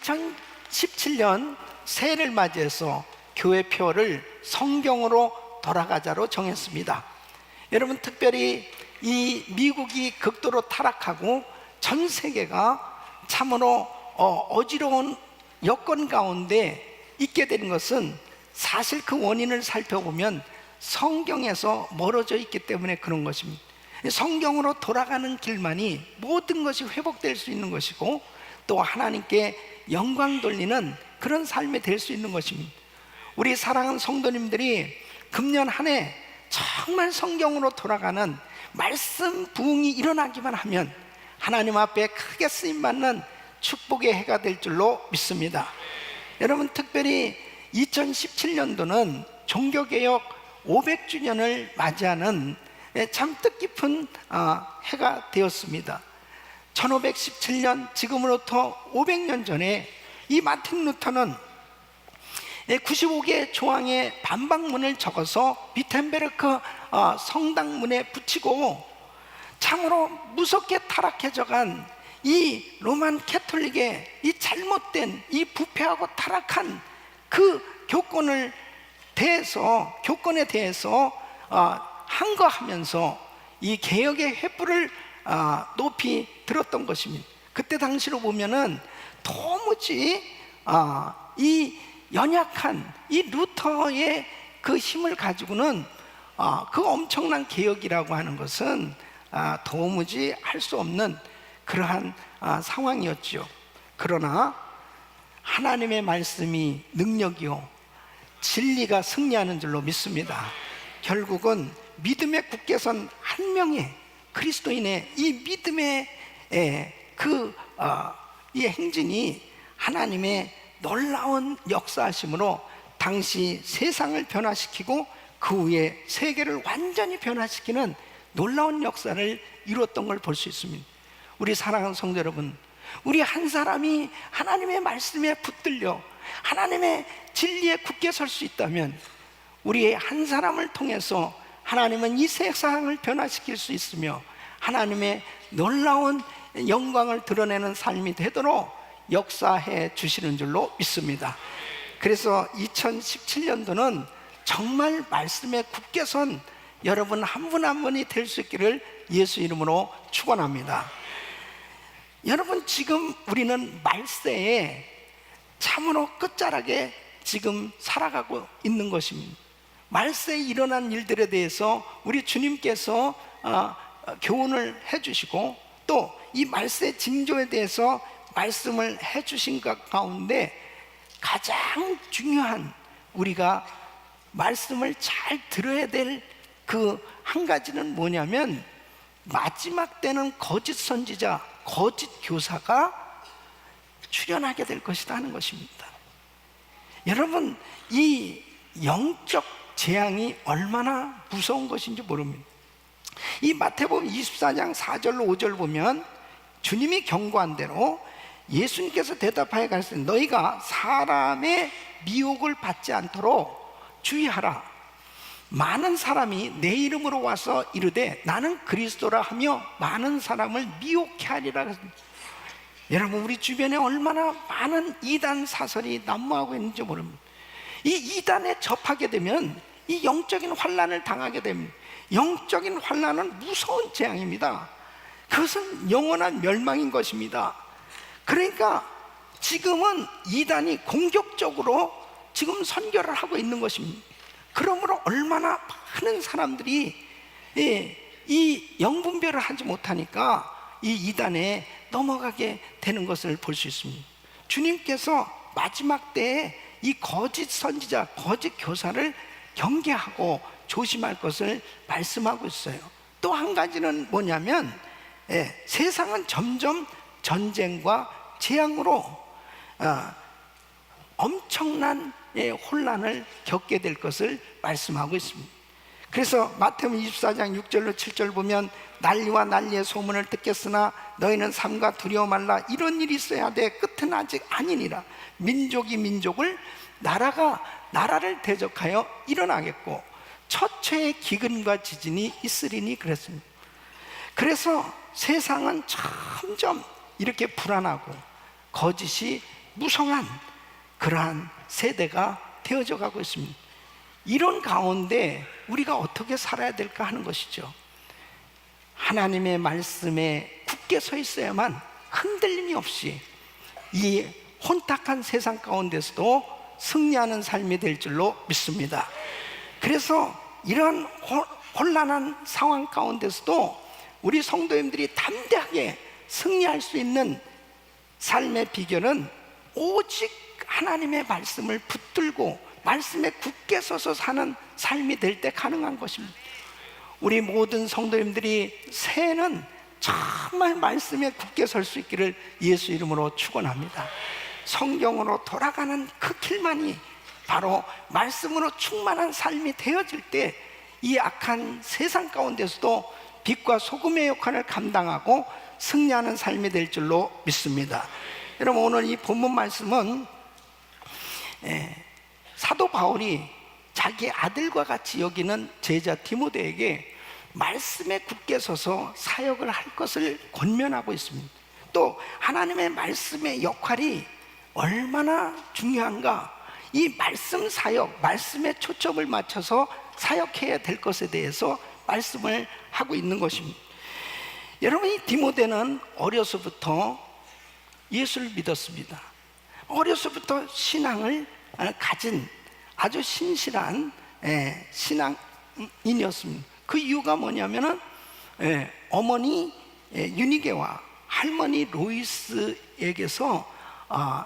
2017년 새해를 맞이해서 교회표를 성경으로 돌아가자로 정했습니다. 여러분, 특별히 이 미국이 극도로 타락하고 전 세계가 참으로 어지러운 여건 가운데 있게 되는 것은 사실 그 원인을 살펴보면 성경에서 멀어져 있기 때문에 그런 것입니다. 성경으로 돌아가는 길만이 모든 것이 회복될 수 있는 것이고, 또 하나님께 영광 돌리는 그런 삶이 될 수 있는 것입니다. 우리 사랑하는 성도님들이 금년 한 해 정말 성경으로 돌아가는 말씀 부흥이 일어나기만 하면 하나님 앞에 크게 쓰임받는 축복의 해가 될 줄로 믿습니다. 여러분, 특별히 2017년도는 종교개혁 500주년을 맞이하는 참 뜻깊은 해가 되었습니다. 1517년, 지금으로부터 500년 전에 이 마틴 루터는 95개의 조항의 반박문을 적어서 비텐베르크 성당문에 붙이고, 참으로 무섭게 타락해져간 이 로만 캐톨릭의 이 잘못된, 이 부패하고 타락한 그 교권에 대해서 항거하면서 이 개혁의 횃불을 높이 들었던 것입니다. 그때 당시로 보면은 도무지 이 연약한 이 루터의 그 힘을 가지고는 그 엄청난 개혁이라고 하는 것은 도무지 할 수 없는 그러한 상황이었죠. 그러나 하나님의 말씀이 능력이요 진리가 승리하는 줄로 믿습니다. 결국은 믿음에 굳게 선 한 명의 그리스도인의 이 믿음의 이 행진이 하나님의 놀라운 역사하심으로 당시 세상을 변화시키고 그 후에 세계를 완전히 변화시키는 놀라운 역사를 이루었던 걸 볼 수 있습니다. 우리 사랑하는 성도 여러분, 우리 한 사람이 하나님의 말씀에 붙들려 하나님의 진리에 굳게 설 수 있다면, 우리 한 사람을 통해서 하나님은 이 세상을 변화시킬 수 있으며 하나님의 놀라운 영광을 드러내는 삶이 되도록 역사해 주시는 줄로 믿습니다. 그래서 2017년도는 정말 말씀에 굳게 선 여러분 한 분 한 분이 될 수 있기를 예수 이름으로 축원합니다. 여러분, 지금 우리는 말세에 참으로 끝자락에 지금 살아가고 있는 것입니다. 말세에 일어난 일들에 대해서 우리 주님께서 교훈을 해주시고, 또 이 말세 징조에 대해서 말씀을 해주신 것 가운데 가장 중요한, 우리가 말씀을 잘 들어야 될 그 한 가지는 뭐냐면, 마지막 때는 거짓 선지자, 거짓 교사가 출현하게 될 것이다 하는 것입니다. 여러분, 이 영적 재앙이 얼마나 무서운 것인지 모릅니다. 이 마태복음 24장 4절로 5절 보면 주님이 경고한 대로 예수님께서 대답하여 가르치되, 너희가 사람의 미혹을 받지 않도록 주의하라. 많은 사람이 내 이름으로 와서 이르되 나는 그리스도라 하며 많은 사람을 미혹해 하리라. 여러분, 우리 주변에 얼마나 많은 이단 사설이 난무하고 있는지 모릅니다. 이 이단에 접하게 되면 이 영적인 환난을 당하게 됩니다. 영적인 환난은 무서운 재앙입니다. 그것은 영원한 멸망인 것입니다. 그러니까 지금은 이단이 공격적으로 지금 선교를 하고 있는 것입니다. 그러므로 얼마나 많은 사람들이 이 영분별을 하지 못하니까 이 이단에 넘어가게 되는 것을 볼 수 있습니다. 주님께서 마지막 때에 이 거짓 선지자, 거짓 교사를 경계하고 조심할 것을 말씀하고 있어요. 또 한 가지는 뭐냐면, 세상은 점점 전쟁과 재앙으로 엄청난 혼란을 겪게 될 것을 말씀하고 있습니다. 그래서 마태복음 24장 6절로 7절 보면, 난리와 난리의 소문을 듣겠으나 너희는 삼가 두려워 말라. 이런 일이 있어야 돼. 끝은 아직 아니니라. 민족이 민족을, 나라가 나라를 대적하여 일어나겠고 처처의 기근과 지진이 있으리니 그랬습니다. 그래서 세상은 점점 이렇게 불안하고 거짓이 무성한 그러한 세대가 되어져 가고 있습니다. 이런 가운데 우리가 어떻게 살아야 될까 하는 것이죠. 하나님의 말씀에 굳게 서 있어야만 흔들림이 없이 이 혼탁한 세상 가운데서도 승리하는 삶이 될 줄로 믿습니다. 그래서 이런 혼란한 상황 가운데서도 우리 성도님들이 담대하게 승리할 수 있는 삶의 비결은 오직 하나님의 말씀을 붙들고 말씀에 굳게 서서 사는 삶이 될 때 가능한 것입니다. 우리 모든 성도님들이 새해는 정말 말씀에 굳게 설 수 있기를 예수 이름으로 축원합니다. 성경으로 돌아가는 그 길만이 바로 말씀으로 충만한 삶이 되어질 때 이 악한 세상 가운데서도 빛과 소금의 역할을 감당하고 승리하는 삶이 될 줄로 믿습니다. 여러분, 오늘 이 본문 말씀은 사도 바울이 자기 아들과 같이 여기는 제자 디모데에게 말씀에 굳게 서서 사역을 할 것을 권면하고 있습니다. 또 하나님의 말씀의 역할이 얼마나 중요한가, 이 말씀 사역, 말씀에 초점을 맞춰서 사역해야 될 것에 대해서 말씀을 하고 있는 것입니다. 여러분, 이 디모데는 어려서부터 예수를 믿었습니다. 어려서부터 신앙을 가진 아주 신실한 신앙인이었습니다. 그 이유가 뭐냐면은 어머니 유니게와 할머니 로이스에게서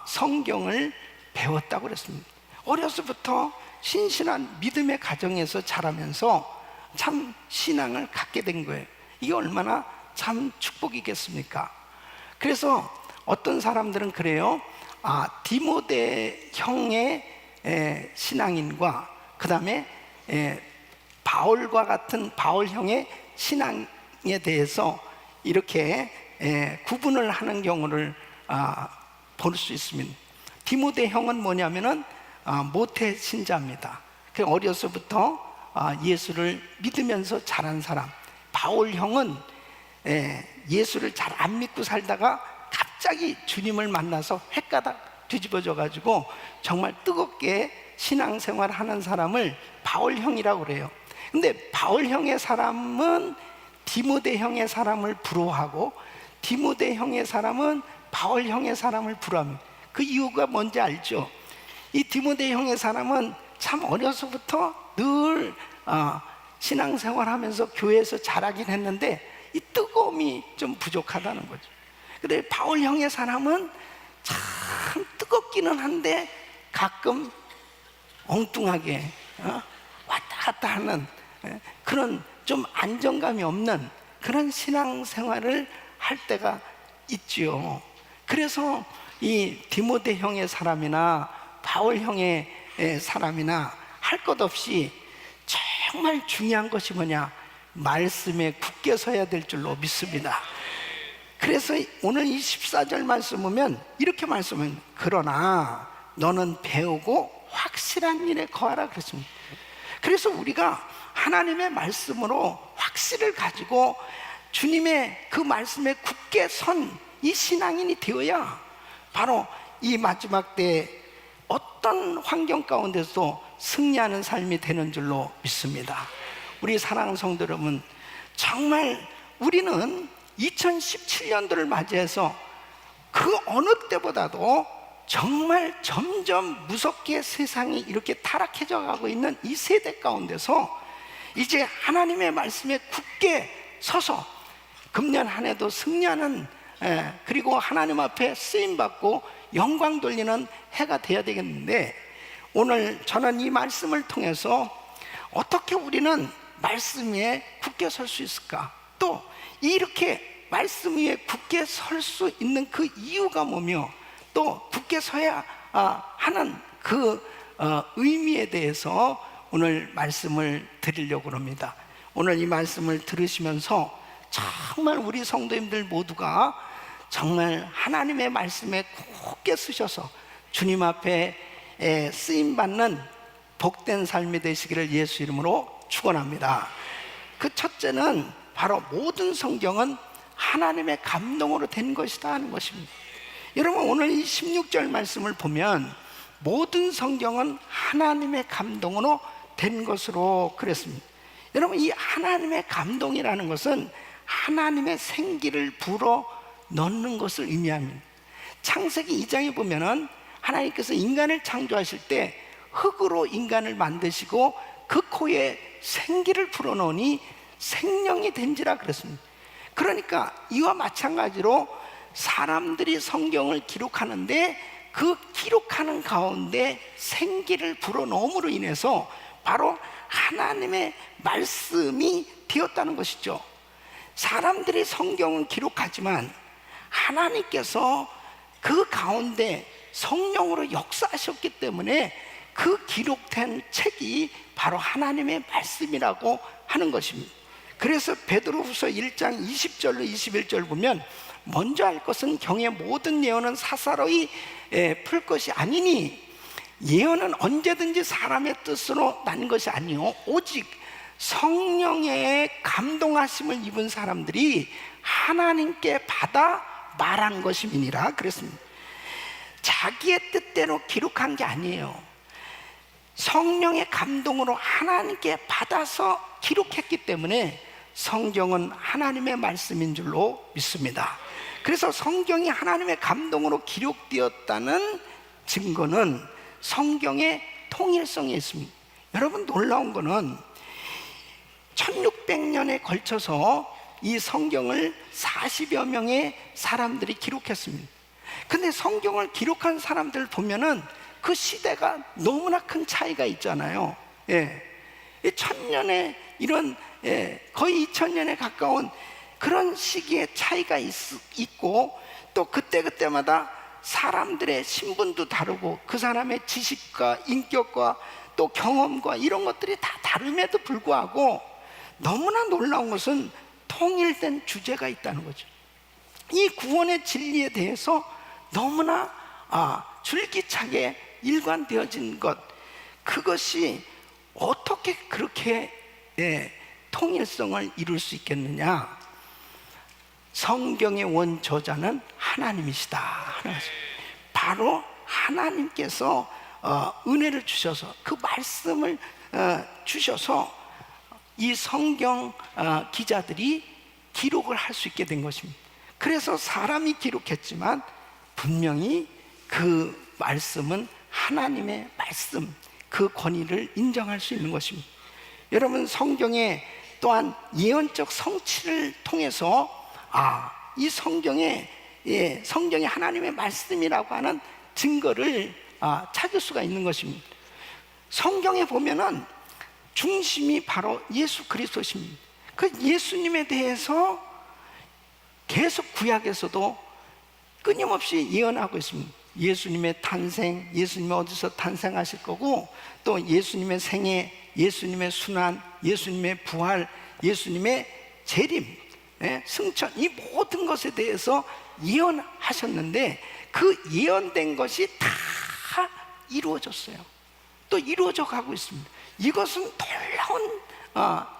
성경을 배웠다고 그랬습니다. 어려서부터 신실한 믿음의 가정에서 자라면서 참 신앙을 갖게 된 거예요. 이게 얼마나 참 축복이겠습니까? 그래서 어떤 사람들은 그래요. 디모데 형의 신앙인과 그 다음에 바울과 같은 바울 형의 신앙에 대해서 이렇게 구분을 하는 경우를 볼 수 있습니다. 디모데 형은 뭐냐면은 모태 신자입니다. 어려서부터 예수를 믿으면서 자란 사람. 바울 형은 예수를 잘 안 믿고 살다가 갑자기 주님을 만나서 헷가닥 뒤집어져 가지고 정말 뜨겁게 신앙생활 하는 사람을 바울 형이라고 그래요. 근데 바울 형의 사람은 디모데 형의 사람을 부러워하고 디모데 형의 사람은 바울 형의 사람을 부러워합니다. 그 이유가 뭔지 알죠? 이 디모데 형의 사람은 참 어려서부터 늘 신앙생활 하면서 교회에서 자라긴 했는데 이 뜨거움이 좀 부족하다는 거죠. 근데 바울 형의 사람은 참 뜨겁기는 한데 가끔 엉뚱하게 왔다 갔다 하는 그런 좀 안정감이 없는 그런 신앙생활을 할 때가 있지요. 그래서 이 디모데 형의 사람이나 바울 형의 사람이나 할 것 없이 정말 중요한 것이 뭐냐? 말씀에 굳게 서야 될 줄로 믿습니다. 그래서 오늘 이 14절 말씀 보면 이렇게 말씀은 그러나 너는 배우고 확실한 일에 거하라 그랬습니다. 그래서 우리가 하나님의 말씀으로 확실을 가지고 주님의 그 말씀에 굳게 선 이 신앙인이 되어야 바로 이 마지막 때 어떤 환경 가운데서도 승리하는 삶이 되는 줄로 믿습니다. 우리 사랑하는 성도 여러분, 정말 우리는 2017년도를 맞이해서 그 어느 때보다도 정말 점점 무섭게 세상이 이렇게 타락해져 가고 있는 이 세대 가운데서 이제 하나님의 말씀에 굳게 서서 금년 한 해도 승리하는 그리고 하나님 앞에 쓰임받고 영광 돌리는 해가 돼야 되겠는데, 오늘 저는 이 말씀을 통해서 어떻게 우리는 말씀 위에 굳게 설 수 있을까, 또 이렇게 말씀 위에 굳게 설 수 있는 그 이유가 뭐며 또 굳게 서야 하는 그 의미에 대해서 오늘 말씀을 드리려고 합니다. 오늘 이 말씀을 들으시면서 정말 우리 성도님들 모두가 정말 하나님의 말씀에 굳게 서셔서 주님 앞에 쓰임받는 복된 삶이 되시기를 예수 이름으로 축원합니다. 그 첫째는 바로 모든 성경은 하나님의 감동으로 된 것이다 하는 것입니다. 여러분, 오늘 이 16절 말씀을 보면 모든 성경은 하나님의 감동으로 된 것으로 그랬습니다. 여러분, 이 하나님의 감동이라는 것은 하나님의 생기를 불어 넣는 것을 의미합니다. 창세기 2장에 보면은 하나님께서 인간을 창조하실 때 흙으로 인간을 만드시고 그 코에 생기를 불어넣으니 생명이 된지라 그랬습니다. 그러니까 이와 마찬가지로 사람들이 성경을 기록하는데 그 기록하는 가운데 생기를 불어넣음으로 인해서 바로 하나님의 말씀이 되었다는 것이죠. 사람들이 성경을 기록하지만 하나님께서 그 가운데 성령으로 역사하셨기 때문에 그 기록된 책이 바로 하나님의 말씀이라고 하는 것입니다. 그래서 베드로후서 1장 20절로 21절 보면 먼저 할 것은 경의 모든 예언은 사사로이 풀 것이 아니니 예언은 언제든지 사람의 뜻으로 난 것이 아니요 오직 성령의 감동하심을 입은 사람들이 하나님께 받아 말한 것임이니라 그랬습니다. 자기의 뜻대로 기록한 게 아니에요. 성령의 감동으로 하나님께 받아서 기록했기 때문에 성경은 하나님의 말씀인 줄로 믿습니다. 그래서 성경이 하나님의 감동으로 기록되었다는 증거는 성경의 통일성에 있습니다. 여러분, 놀라운 거는 1600년에 걸쳐서 이 성경을 40여 명의 사람들이 기록했습니다. 근데 성경을 기록한 사람들 보면은 그 시대가 너무나 큰 차이가 있잖아요. 예. 1000년의 이런 거의 2000년에 가까운 그런 시기의 차이가 있고 또 그때마다 사람들의 신분도 다르고 그 사람의 지식과 인격과 또 경험과 이런 것들이 다 다름에도 불구하고 너무나 놀라운 것은 통일된 주제가 있다는 거죠. 이 구원의 진리에 대해서 너무나 줄기차게 일관되어진 것, 그것이 어떻게 그렇게 통일성을 이룰 수 있겠느냐? 성경의 원저자는 하나님이시다. 바로 하나님께서 은혜를 주셔서 그 말씀을 주셔서 이 성경 기자들이 기록을 할 수 있게 된 것입니다. 그래서 사람이 기록했지만 분명히 그 말씀은 하나님의 말씀, 그 권위를 인정할 수 있는 것입니다. 여러분, 성경에 또한 예언적 성취를 통해서 이 성경이 하나님의 말씀이라고 하는 증거를 찾을 수가 있는 것입니다. 성경에 보면은 중심이 바로 예수 그리스도십니다. 그 예수님에 대해서 계속 구약에서도 끊임없이 예언하고 있습니다. 예수님의 탄생, 예수님이 어디서 탄생하실 거고, 또 예수님의 생애, 예수님의 순환, 예수님의 부활, 예수님의 재림, 승천, 이 모든 것에 대해서 예언하셨는데 그 예언된 것이 다 이루어졌어요. 또 이루어져 가고 있습니다. 이것은 놀라운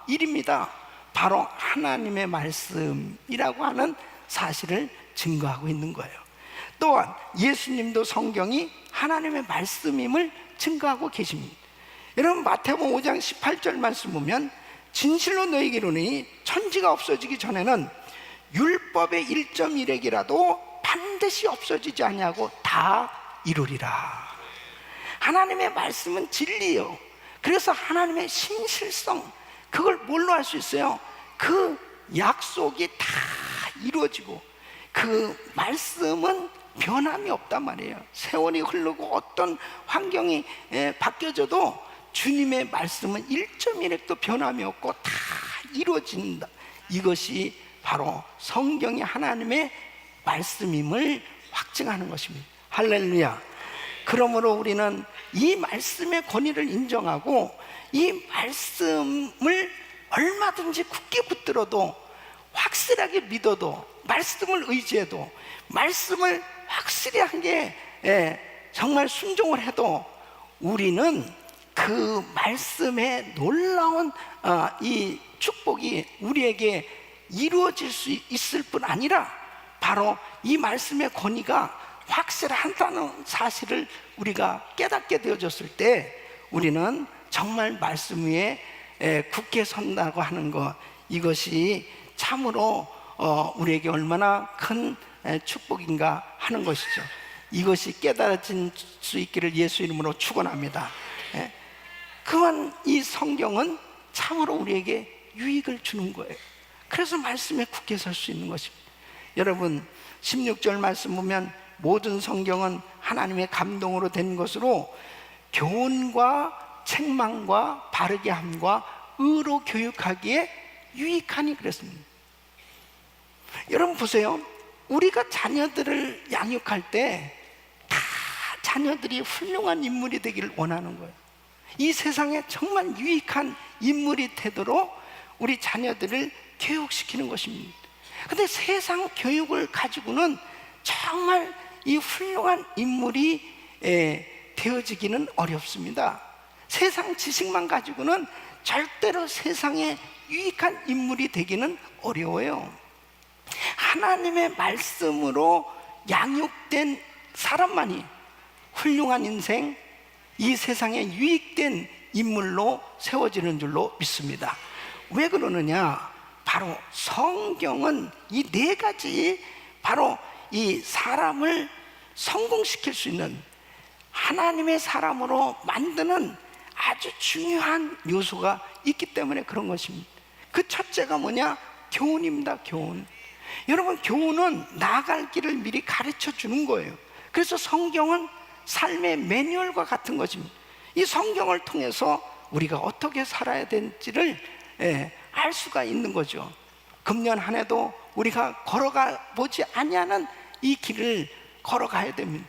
일입니다. 바로 하나님의 말씀이라고 하는 사실을 증거하고 있는 거예요. 또한 예수님도 성경이 하나님의 말씀임을 증거하고 계십니다. 여러분, 마태복음 5장 18절 말씀 보면 진실로 너희에게 이르노니 천지가 없어지기 전에는 율법의 1.1획이라도 반드시 없어지지 아니하고 다 이루리라. 하나님의 말씀은 진리예요. 그래서 하나님의 신실성, 그걸 뭘로 알 수 있어요? 그 약속이 다 이루어지고 그 말씀은 변함이 없단 말이에요. 세월이 흐르고 어떤 환경이 바뀌어져도 주님의 말씀은 1.1획도 변함이 없고 다 이루어진다. 이것이 바로 성경이 하나님의 말씀임을 확증하는 것입니다. 할렐루야. 그러므로 우리는 이 말씀의 권위를 인정하고 이 말씀을 얼마든지 굳게 붙들어도, 확실하게 믿어도, 말씀을 의지해도, 말씀을 확실하게 정말 순종을 해도 우리는 그 말씀의 놀라운 이 축복이 우리에게 이루어질 수 있을 뿐 아니라 바로 이 말씀의 권위가 확실하다는 사실을 우리가 깨닫게 되어졌을 때 우리는 정말 말씀 위에 굳게 선다고 하는 것, 이것이 참으로 우리에게 얼마나 큰 축복인가 하는 것이죠. 이것이 깨달아질 수 있기를 예수 이름으로 축원합니다. 그만 이 성경은 참으로 우리에게 유익을 주는 거예요. 그래서 말씀에 굳게 설 수 있는 것입니다. 여러분 16절 말씀 보면 모든 성경은 하나님의 감동으로 된 것으로 교훈과 책망과 바르게 함과 의로 교육하기에 유익하니 그랬습니다. 여러분 보세요. 우리가 자녀들을 양육할 때 다 자녀들이 훌륭한 인물이 되기를 원하는 거예요. 이 세상에 정말 유익한 인물이 되도록 우리 자녀들을 교육시키는 것입니다. 근데 세상 교육을 가지고는 정말 이 훌륭한 인물이 되어지기는 어렵습니다. 세상 지식만 가지고는 절대로 세상에 유익한 인물이 되기는 어려워요. 하나님의 말씀으로 양육된 사람만이 훌륭한 인생, 이 세상에 유익된 인물로 세워지는 줄로 믿습니다. 왜 그러느냐? 바로 성경은 이 네 가지, 바로 이 사람을 성공시킬 수 있는 하나님의 사람으로 만드는 아주 중요한 요소가 있기 때문에 그런 것입니다. 그 첫째가 뭐냐? 교훈입니다. 교훈. 여러분, 교훈은 나아갈 길을 미리 가르쳐 주는 거예요. 그래서 성경은 삶의 매뉴얼과 같은 것입니다. 이 성경을 통해서 우리가 어떻게 살아야 되는지를 알 수가 있는 거죠. 금년 한 해도 우리가 걸어가 보지 아니하는 이 길을 걸어가야 됩니다.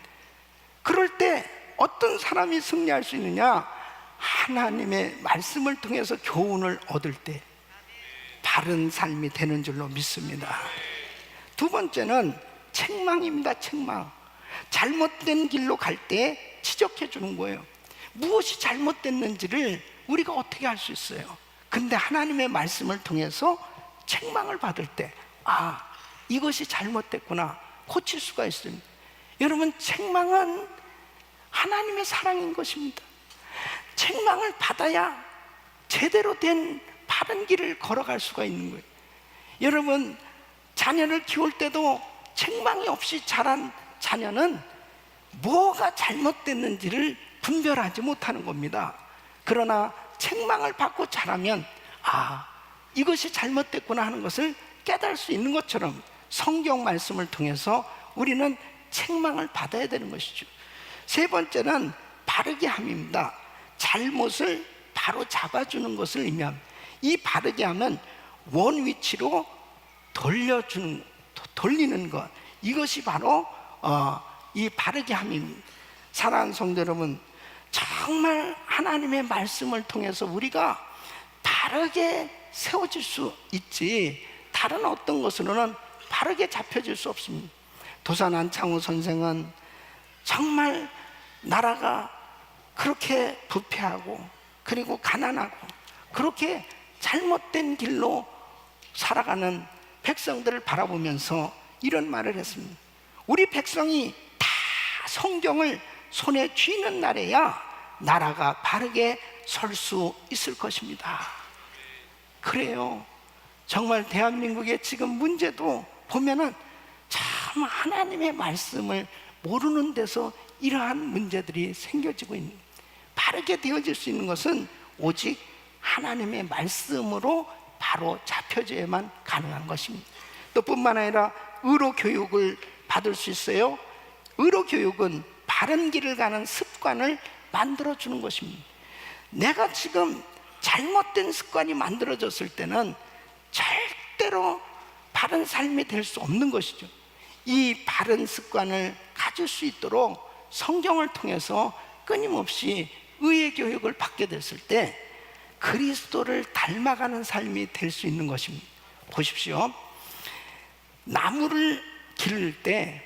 그럴 때 어떤 사람이 승리할 수 있느냐? 하나님의 말씀을 통해서 교훈을 얻을 때 바른 삶이 되는 줄로 믿습니다. 두 번째는 책망입니다. 책망. 잘못된 길로 갈 때 지적해 주는 거예요. 무엇이 잘못됐는지를 우리가 어떻게 알 수 있어요? 근데 하나님의 말씀을 통해서 책망을 받을 때, 아, 이것이 잘못됐구나, 고칠 수가 있습니다. 여러분, 책망은 하나님의 사랑인 것입니다. 책망을 받아야 제대로 된 바른 길을 걸어갈 수가 있는 거예요. 여러분, 자녀를 키울 때도 책망이 없이 자란 자녀는 뭐가 잘못됐는지를 분별하지 못하는 겁니다. 그러나 책망을 받고 자라면, 아, 이것이 잘못됐구나 하는 것을 깨달을 수 있는 것처럼 성경 말씀을 통해서 우리는 책망을 받아야 되는 것이죠. 세 번째는 바르게 함입니다. 잘못을 바로 잡아주는 것을 의미합니다. 이 바르게 함은 원 위치로 돌리는 것, 이것이 바로 이 바르게 함입니다. 사랑하는 성도 여러분, 정말 하나님의 말씀을 통해서 우리가 바르게 세워질 수 있지, 다른 어떤 것으로는 바르게 잡혀질 수 없습니다. 도산 안창호 선생은 정말 나라가 그렇게 부패하고 그리고 가난하고 그렇게 잘못된 길로 살아가는 백성들을 바라보면서 이런 말을 했습니다. 우리 백성이 다 성경을 손에 쥐는 날에야 나라가 바르게 설 수 있을 것입니다. 그래요. 정말 대한민국의 지금 문제도 보면은 참 하나님의 말씀을 모르는 데서 이러한 문제들이 생겨지고 있는, 바르게 되어질 수 있는 것은 오직 하나님의 말씀으로 바로 잡혀져야만 가능한 것입니다. 또 뿐만 아니라 의로 교육을 받을 수 있어요. 의로 교육은 바른 길을 가는 습관을 만들어주는 것입니다. 내가 지금 잘못된 습관이 만들어졌을 때는 절대로 바른 삶이 될 수 없는 것이죠. 이 바른 습관을 가질 수 있도록 성경을 통해서 끊임없이 의의 교육을 받게 됐을 때 그리스도를 닮아가는 삶이 될 수 있는 것입니다. 보십시오. 나무를 기를 때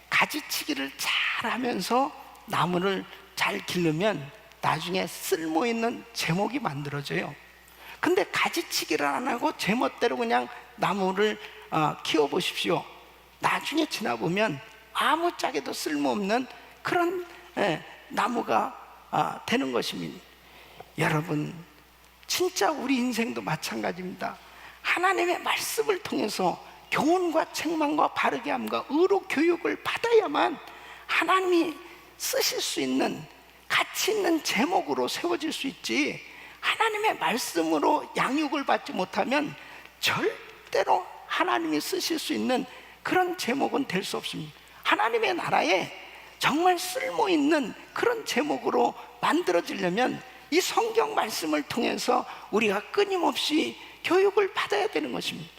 가지치기를 잘 하면서 나무를 잘 기르면 나중에 쓸모있는 제목이 만들어져요. 근데 가지치기를 안 하고 제멋대로 그냥 나무를 키워보십시오. 나중에 지나보면 아무짝에도 쓸모없는 그런 나무가 되는 것입니다. 여러분, 진짜 우리 인생도 마찬가지입니다. 하나님의 말씀을 통해서 교훈과 책망과 바르게 함과 의로 교육을 받아야만 하나님이 쓰실 수 있는 가치 있는 제목으로 세워질 수 있지, 하나님의 말씀으로 양육을 받지 못하면 절대로 하나님이 쓰실 수 있는 그런 제목은 될 수 없습니다. 하나님의 나라에 정말 쓸모있는 그런 제목으로 만들어지려면 이 성경 말씀을 통해서 우리가 끊임없이 교육을 받아야 되는 것입니다.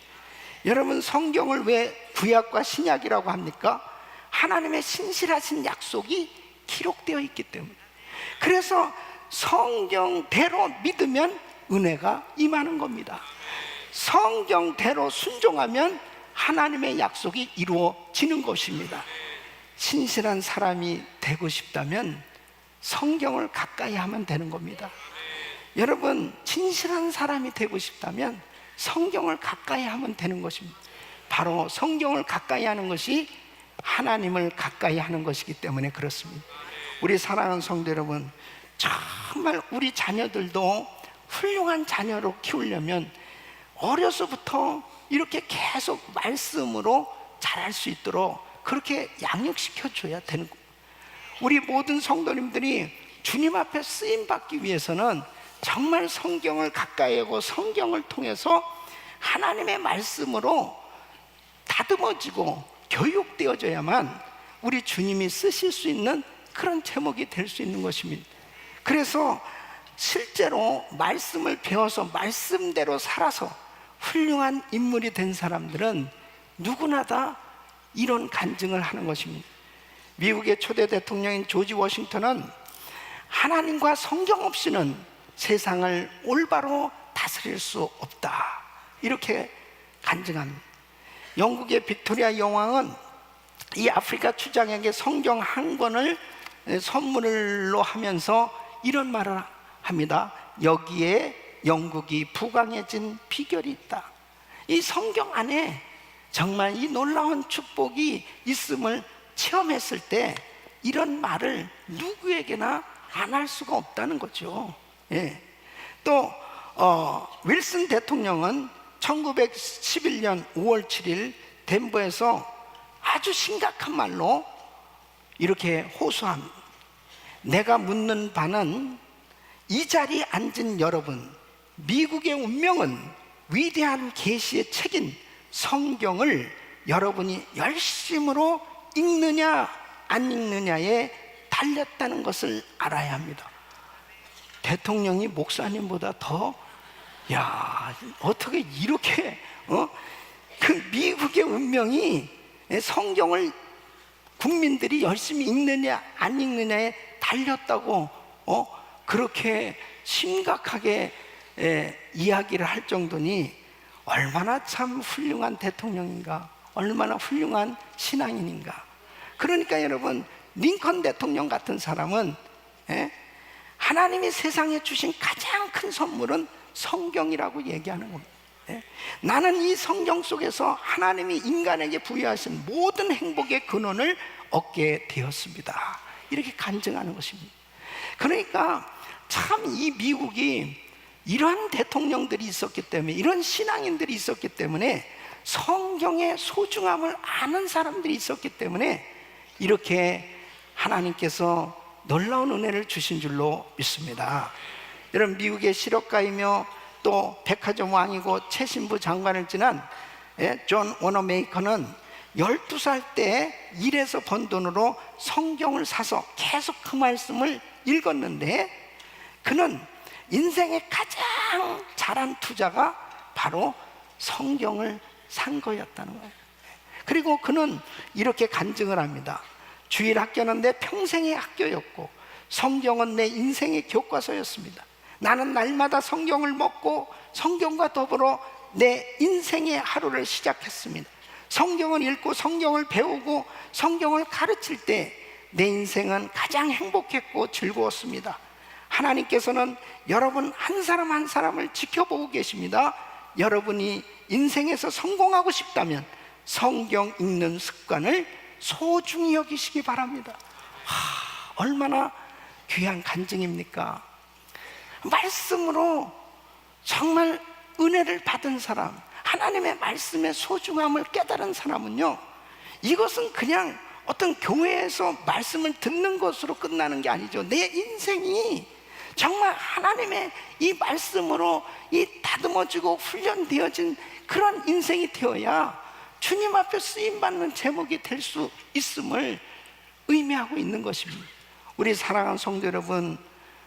여러분, 성경을 왜 구약과 신약이라고 합니까? 하나님의 신실하신 약속이 기록되어 있기 때문에. 그래서 성경대로 믿으면 은혜가 임하는 겁니다. 성경대로 순종하면 하나님의 약속이 이루어지는 것입니다. 신실한 사람이 되고 싶다면 성경을 가까이 하면 되는 겁니다. 여러분, 진실한 사람이 되고 싶다면 성경을 가까이 하면 되는 것입니다. 바로 성경을 가까이 하는 것이 하나님을 가까이 하는 것이기 때문에 그렇습니다. 우리 사랑하는 성도 여러분, 정말 우리 자녀들도 훌륭한 자녀로 키우려면 어려서부터 이렇게 계속 말씀으로 자랄 수 있도록 그렇게 양육시켜 줘야 되는 거예요. 우리 모든 성도님들이 주님 앞에 쓰임 받기 위해서는 정말 성경을 가까이 하고 성경을 통해서 하나님의 말씀으로 다듬어지고 교육되어져야만 우리 주님이 쓰실 수 있는 그런 제목이 될 수 있는 것입니다. 그래서 실제로 말씀을 배워서 말씀대로 살아서 훌륭한 인물이 된 사람들은 누구나 다 이런 간증을 하는 것입니다. 미국의 초대 대통령인 조지 워싱턴은 하나님과 성경 없이는 세상을 올바로 다스릴 수 없다, 이렇게 간증합니다. 영국의 빅토리아 여왕은 이 아프리카 추장에게 성경 한 권을 선물로 하면서 이런 말을 합니다. 여기에 영국이 부강해진 비결이 있다. 이 성경 안에 정말 이 놀라운 축복이 있음을 체험했을 때 이런 말을 누구에게나 안 할 수가 없다는 거죠. 또 윌슨 대통령은 1911년 5월 7일 덴버에서 아주 심각한 말로 이렇게 호소합니다. 내가 묻는 바는 이 자리에 앉은 여러분, 미국의 운명은 위대한 계시의 책인 성경을 여러분이 열심으로 읽느냐 안 읽느냐에 달렸다는 것을 알아야 합니다. 대통령이 목사님보다 더, 야, 어떻게 이렇게 그 미국의 운명이 성경을 국민들이 열심히 읽느냐 안 읽느냐에 달렸다고 그렇게 심각하게 이야기를 할 정도니 얼마나 참 훌륭한 대통령인가, 얼마나 훌륭한 신앙인인가. 그러니까 여러분, 링컨 대통령 같은 사람은 하나님이 세상에 주신 가장 큰 선물은 성경이라고 얘기하는 겁니다. 나는 이 성경 속에서 하나님이 인간에게 부여하신 모든 행복의 근원을 얻게 되었습니다, 이렇게 간증하는 것입니다. 그러니까 참 이 미국이 이런 대통령들이 있었기 때문에, 이런 신앙인들이 있었기 때문에, 성경의 소중함을 아는 사람들이 있었기 때문에 이렇게 하나님께서 놀라운 은혜를 주신 줄로 믿습니다. 여러분, 미국의 실업가이며 또 백화점 왕이고 최신부 장관을 지난 존 워너메이커는 12살 때 일해서 번 돈으로 성경을 사서 계속 그 말씀을 읽었는데, 그는 인생의 가장 잘한 투자가 바로 성경을 산 거였다는 거예요. 그리고 그는 이렇게 간증을 합니다. 주일 학교는 내 평생의 학교였고 성경은 내 인생의 교과서였습니다. 나는 날마다 성경을 먹고 성경과 더불어 내 인생의 하루를 시작했습니다. 성경을 읽고 성경을 배우고 성경을 가르칠 때 내 인생은 가장 행복했고 즐거웠습니다. 하나님께서는 여러분 한 사람 한 사람을 지켜보고 계십니다. 여러분이 인생에서 성공하고 싶다면 성경 읽는 습관을 소중히 여기시기 바랍니다. 얼마나 귀한 간증입니까? 말씀으로 정말 은혜를 받은 사람, 하나님의 말씀의 소중함을 깨달은 사람은요, 이것은 그냥 어떤 교회에서 말씀을 듣는 것으로 끝나는 게 아니죠. 내 인생이 정말 하나님의 이 말씀으로 이 다듬어지고 훈련되어진 그런 인생이 되어야 주님 앞에 쓰임받는 제목이 될 수 있음을 의미하고 있는 것입니다. 우리 사랑하는 성도 여러분,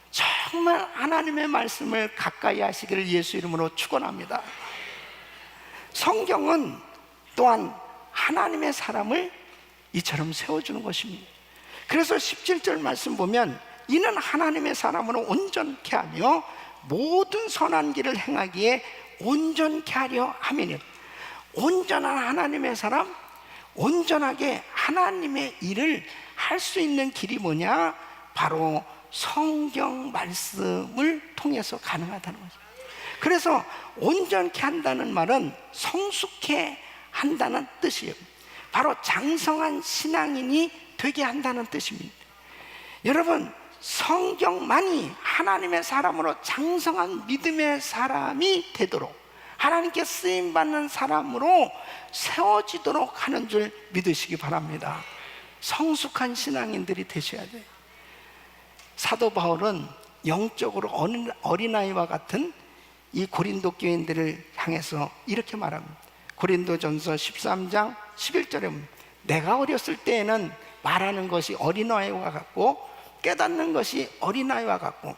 정말 하나님의 말씀을 가까이 하시기를 예수 이름으로 축원합니다. 성경은 또한 하나님의 사람을 이처럼 세워주는 것입니다. 그래서 17절 말씀 보면, 이는 하나님의 사람으로 온전케 하며 모든 선한 길을 행하기에 온전케 하려 함이니. 온전한 하나님의 사람, 온전하게 하나님의 일을 할 수 있는 길이 뭐냐? 바로 성경 말씀을 통해서 가능하다는 거죠. 그래서 온전케 한다는 말은 성숙해 한다는 뜻이에요. 바로 장성한 신앙인이 되게 한다는 뜻입니다. 여러분, 성경만이 하나님의 사람으로 장성한 믿음의 사람이 되도록, 하나님께 쓰임받는 사람으로 세워지도록 하는 줄 믿으시기 바랍니다. 성숙한 신앙인들이 되셔야 돼요. 사도 바울은 영적으로 어린아이와 같은 이 고린도 교인들을 향해서 이렇게 말합니다. 고린도전서 13장 11절에 보면, 내가 어렸을 때에는 말하는 것이 어린아이와 같고 깨닫는 것이 어린아이와 같고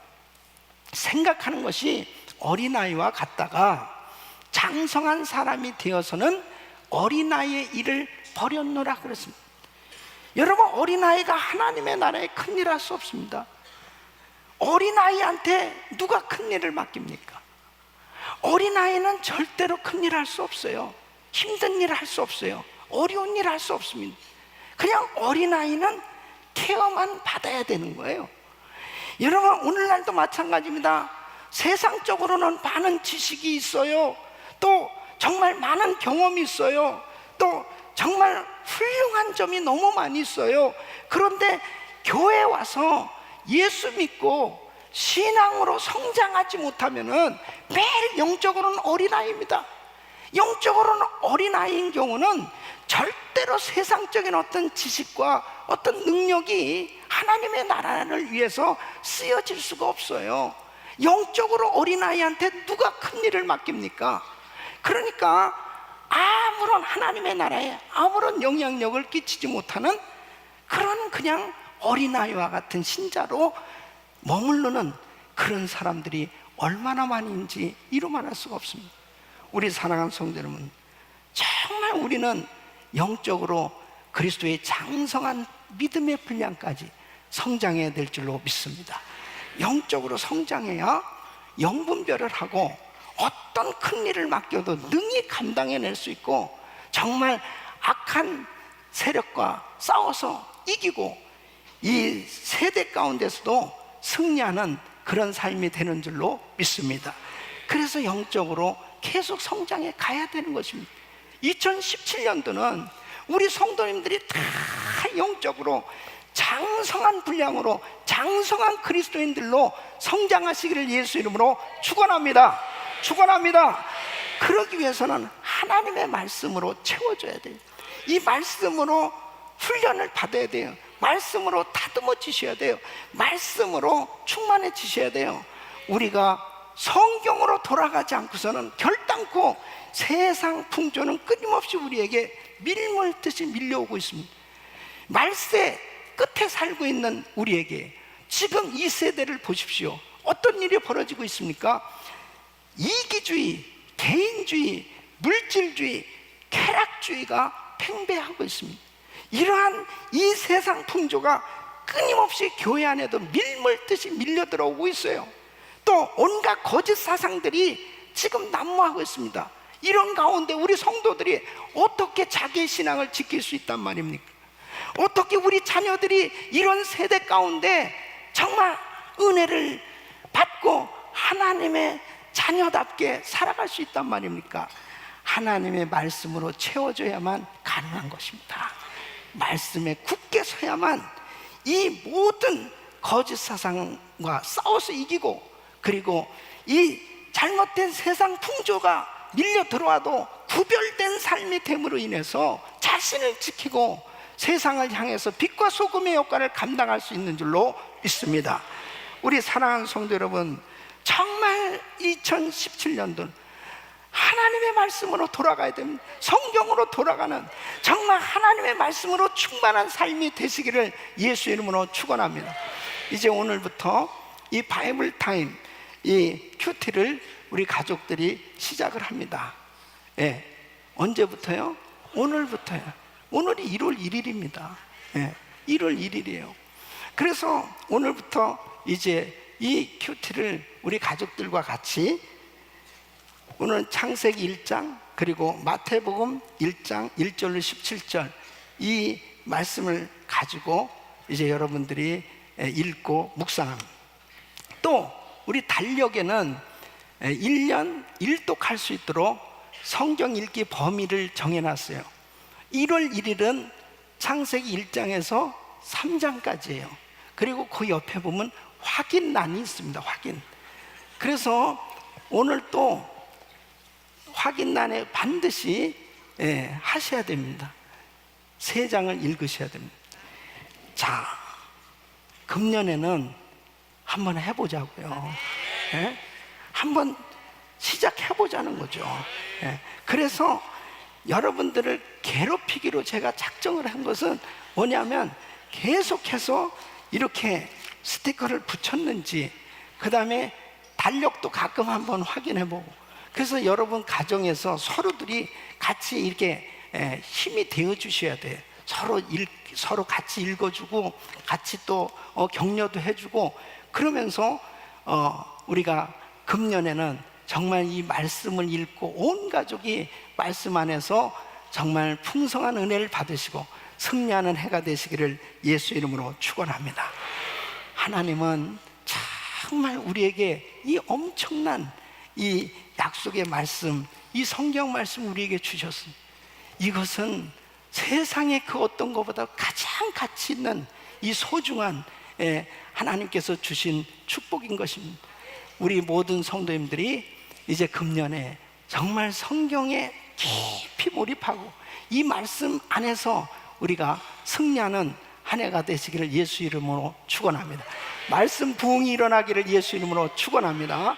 생각하는 것이 어린아이와 같다가 장성한 사람이 되어서는 어린아이의 일을 버렸노라 그랬습니다. 여러분, 어린아이가 하나님의 나라에 큰일 할 수 없습니다. 어린아이한테 누가 큰일을 맡깁니까? 어린아이는 절대로 큰일 할 수 없어요. 힘든 일을 할 수 없어요. 어려운 일을 할 수 없습니다. 그냥 어린아이는 케어만 받아야 되는 거예요. 여러분, 오늘날도 마찬가지입니다. 세상적으로는 많은 지식이 있어요. 또 정말 많은 경험이 있어요. 또 정말 훌륭한 점이 너무 많이 있어요. 그런데 교회에 와서 예수 믿고 신앙으로 성장하지 못하면은 매일 영적으로는 어린아이입니다. 영적으로는 어린아이인 경우는 절대로 세상적인 어떤 지식과 어떤 능력이 하나님의 나라를 위해서 쓰여질 수가 없어요. 영적으로 어린아이한테 누가 큰 일을 맡깁니까? 그러니까 아무런 하나님의 나라에 아무런 영향력을 끼치지 못하는 그런 그냥 어린아이와 같은 신자로 머무르는 그런 사람들이 얼마나 많은지 이루 말할 수가 없습니다. 우리 사랑하는 성도 여러분, 정말 우리는 영적으로 그리스도의 장성한 믿음의 분량까지 성장해야 될 줄로 믿습니다. 영적으로 성장해야 영분별을 하고 어떤 큰 일을 맡겨도 능히 감당해낼 수 있고 정말 악한 세력과 싸워서 이기고 이 세대 가운데서도 승리하는 그런 삶이 되는 줄로 믿습니다. 그래서 영적으로 계속 성장해 가야 되는 것입니다. 2017년도는 우리 성도님들이 다 영적으로 장성한 분량으로 장성한 그리스도인들로 성장하시기를 예수 이름으로 축원합니다. 축원합니다. 그러기 위해서는 하나님의 말씀으로 채워줘야 돼요. 이 말씀으로 훈련을 받아야 돼요. 말씀으로 다듬어지셔야 돼요. 말씀으로 충만해지셔야 돼요. 우리가 성경으로 돌아가지 않고서는 결단코 세상 풍조는 끊임없이 우리에게 밀물듯이 밀려오고 있습니다. 말세 끝에 살고 있는 우리에게 지금 이 세대를 보십시오. 어떤 일이 벌어지고 있습니까? 이기주의, 개인주의, 물질주의, 쾌락주의가 팽배하고 있습니다. 이러한 이 세상 풍조가 끊임없이 교회 안에도 밀물듯이 밀려 들어오고 있어요. 또 온갖 거짓 사상들이 지금 난무하고 있습니다. 이런 가운데 우리 성도들이 어떻게 자기의 신앙을 지킬 수 있단 말입니까? 어떻게 우리 자녀들이 이런 세대 가운데 정말 은혜를 받고 하나님의 자녀답게 살아갈 수 있단 말입니까? 하나님의 말씀으로 채워줘야만 가능한 것입니다. 말씀에 굳게 서야만 이 모든 거짓 사상과 싸워서 이기고, 그리고 이 잘못된 세상 풍조가 밀려 들어와도 구별된 삶이 됨으로 인해서 자신을 지키고 세상을 향해서 빛과 소금의 역할을 감당할 수 있는 줄로 믿습니다. 우리 사랑하는 성도 여러분, 정말 2017년도는 하나님의 말씀으로 돌아가야 됩니다. 성경으로 돌아가는 정말 하나님의 말씀으로 충만한 삶이 되시기를 예수 이름으로 축원합니다. 이제 오늘부터 이 바이블 타임, 이 큐티를 우리 가족들이 시작을 합니다. 예. 언제부터요? 오늘부터요. 오늘이 1월 1일입니다. 예. 1월 1일이에요. 그래서 오늘부터 이제 이 큐티를 우리 가족들과 같이, 오늘 창세기 1장 그리고 마태복음 1장 1절로 17절 이 말씀을 가지고 이제 여러분들이 읽고 묵상합니다. 또 우리 달력에는 1년 1독할 수 있도록 성경 읽기 범위를 정해놨어요. 1월 1일은 창세기 1장에서 3장까지예요. 그리고 그 옆에 보면 확인란이 있습니다. 확인. 그래서 오늘 또 확인란에 반드시 하셔야 됩니다. 3장을 읽으셔야 됩니다. 자, 금년에는 한번 해보자고요. 예? 한번 시작해보자는 거죠. 예. 그래서 여러분들을 괴롭히기로 제가 작정을 한 것은 뭐냐면, 계속해서 이렇게 스티커를 붙였는지, 그 다음에 달력도 가끔 한번 확인해보고, 그래서 여러분 가정에서 서로들이 같이 이렇게 힘이 되어 주셔야 돼요. 서로 같이 읽어주고 같이 또 격려도 해주고, 그러면서 우리가 금년에는 정말 이 말씀을 읽고 온 가족이 말씀 안에서 정말 풍성한 은혜를 받으시고 승리하는 해가 되시기를 예수 이름으로 축원합니다. 하나님은 정말 우리에게 이 엄청난 이 약속의 말씀, 이 성경 말씀 우리에게 주셨습니다. 이것은 세상의 그 어떤 것보다 가장 가치 있는 이 소중한 하나님께서 주신 축복인 것입니다. 우리 모든 성도님들이 이제 금년에 정말 성경에 깊이 몰입하고 이 말씀 안에서 우리가 승리하는 한 해가 되시기를 예수 이름으로 축원합니다. 말씀 부흥이 일어나기를 예수 이름으로 축원합니다.